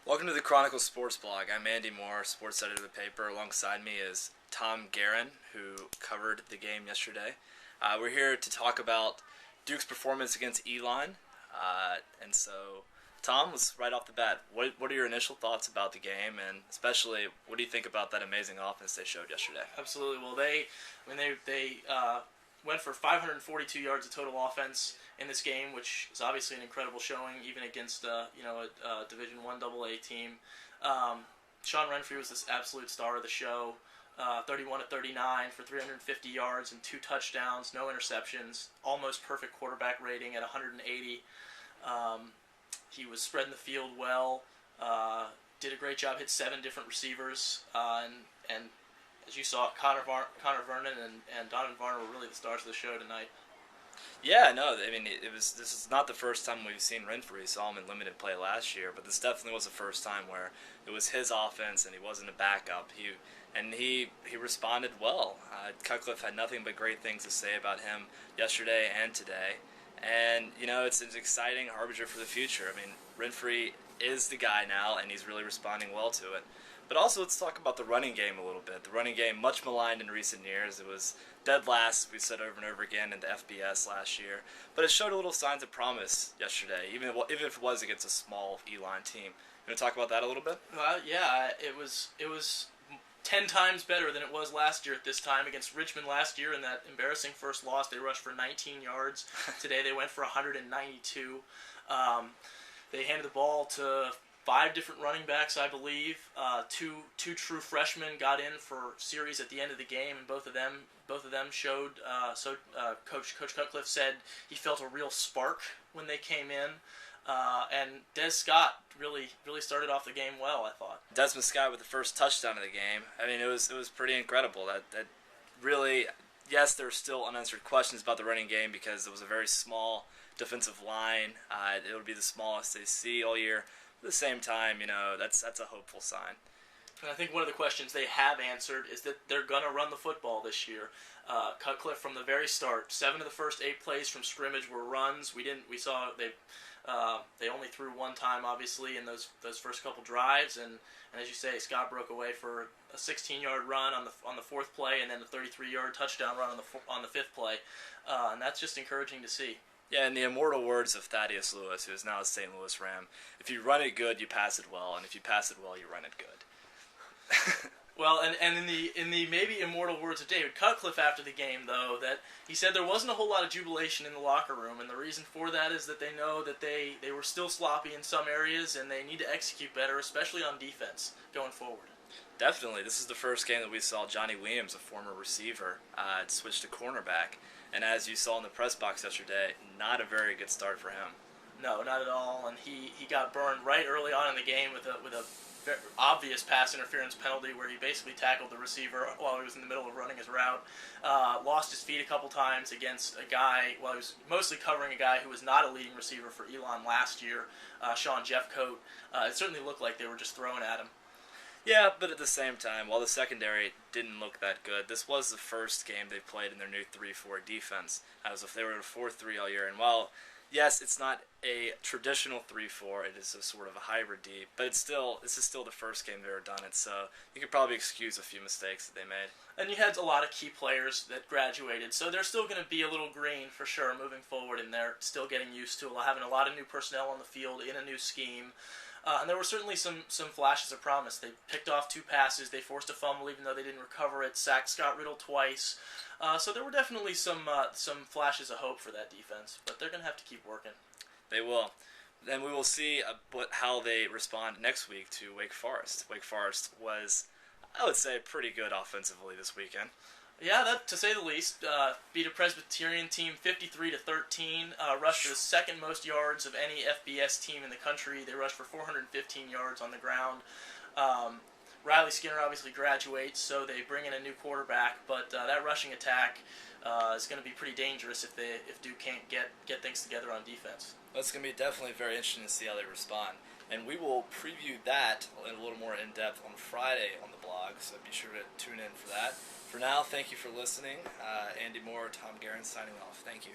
Welcome to the Chronicle Sports Blog. I'm Andy Moore, sports editor of the paper. Alongside me is Tom Gieryn, who covered the game yesterday. We're here to talk about Duke's performance against Elon. And so, Tom, let's right off the bat. What are your initial thoughts about the game, and especially what do you think about that amazing offense they showed yesterday? Absolutely. Well, they went for 542 yards of total offense in this game, which is obviously an incredible showing, even against a Division I AA team. Sean Renfree was this absolute star of the show. 31 to 39 for 350 yards and 2 touchdowns, no interceptions, almost perfect quarterback rating at 180. He was spreading the field well, did a great job, hit 7 different receivers, and as you saw, Connor Vernon and Donovan Varner were really the stars of the show tonight. Yeah, no, I mean, this is not the first time we've seen Renfree. Saw him in limited play last year, but this definitely was the first time where it was his offense and he wasn't a backup. He responded well. Cutcliffe had nothing but great things to say about him yesterday and today. And, it's an exciting harbinger for the future. I mean, Renfree is the guy now, and he's really responding well to it. But also, let's talk about the running game a little bit. The running game, much maligned in recent years. It was dead last, we said over and over again, in the FBS last year. But it showed a little signs of promise yesterday, even if it was against a small Elon team. You want to talk about that a little bit? Yeah, it was 10 times better than it was last year at this time against Richmond last year in that embarrassing first loss. They rushed for 19 yards. Today they went for 192. They handed the ball to 5 different running backs, I believe. Two true freshmen got in for series at the end of the game, and both of them showed. Coach Cutcliffe said he felt a real spark when they came in. And Des Scott really started off the game well, I thought. Desmond Scott with the first touchdown of the game. I mean, it was pretty incredible. That really, yes, there were still unanswered questions about the running game because it was a very small defensive line. It would be the smallest they see all year. At the same time, that's a hopeful sign. And I think one of the questions they have answered is that they're going to run the football this year. Cutcliffe from the very start, 7 of the first 8 plays from scrimmage were runs. We saw they only threw one time, obviously, in those first couple drives, and as you say, Scott broke away for a 16-yard run on the 4th play, and then a 33-yard touchdown run on the 5th play, and that's just encouraging to see. Yeah, in the immortal words of Thaddeus Lewis, who is now a St. Louis Ram, if you run it good, you pass it well, and if you pass it well, you run it good. Well, and in the maybe immortal words of David Cutcliffe after the game, though, that he said there wasn't a whole lot of jubilation in the locker room, and the reason for that is that they know that they were still sloppy in some areas, and they need to execute better, especially on defense, going forward. Definitely. This is the first game that we saw Johnny Williams, a former receiver, switch to cornerback. And as you saw in the press box yesterday, not a very good start for him. No, not at all. And he got burned right early on in the game with a very obvious pass interference penalty where he basically tackled the receiver while he was in the middle of running his route. Lost his feet a couple times against a guy, he was mostly covering a guy who was not a leading receiver for Elon last year, Sean Jeffcoat. It certainly looked like they were just throwing at him. Yeah, but at the same time, while the secondary didn't look that good, this was the first game they played in their new 3-4 defense, as if they were at a 4-3 all year. And while, yes, it's not a traditional 3-4, it is a sort of a hybrid D, but this is still the first game they've ever done it, so you could probably excuse a few mistakes that they made. And you had a lot of key players that graduated, so they're still going to be a little green for sure moving forward, and they're still getting used to having a lot of new personnel on the field in a new scheme. And there were certainly some flashes of promise. They picked off 2 passes. They forced a fumble even though they didn't recover it. Sacked Scott Riddle twice. So there were definitely some flashes of hope for that defense. But they're going to have to keep working. They will. Then we will see how they respond next week to Wake Forest. Wake Forest was, I would say, pretty good offensively this weekend. Yeah, that to say the least. Beat a Presbyterian team 53-13. Rushed for the second most yards of any FBS team in the country. They rushed for 415 yards on the ground. Riley Skinner obviously graduates, so they bring in a new quarterback. But that rushing attack is going to be pretty dangerous if Duke can't get things together on defense. That's going to be definitely very interesting to see how they respond. And we will preview that in a little more in-depth on Friday on the blog, so be sure to tune in for that. For now, thank you for listening. Andy Moore, Tom Gieryn signing off. Thank you.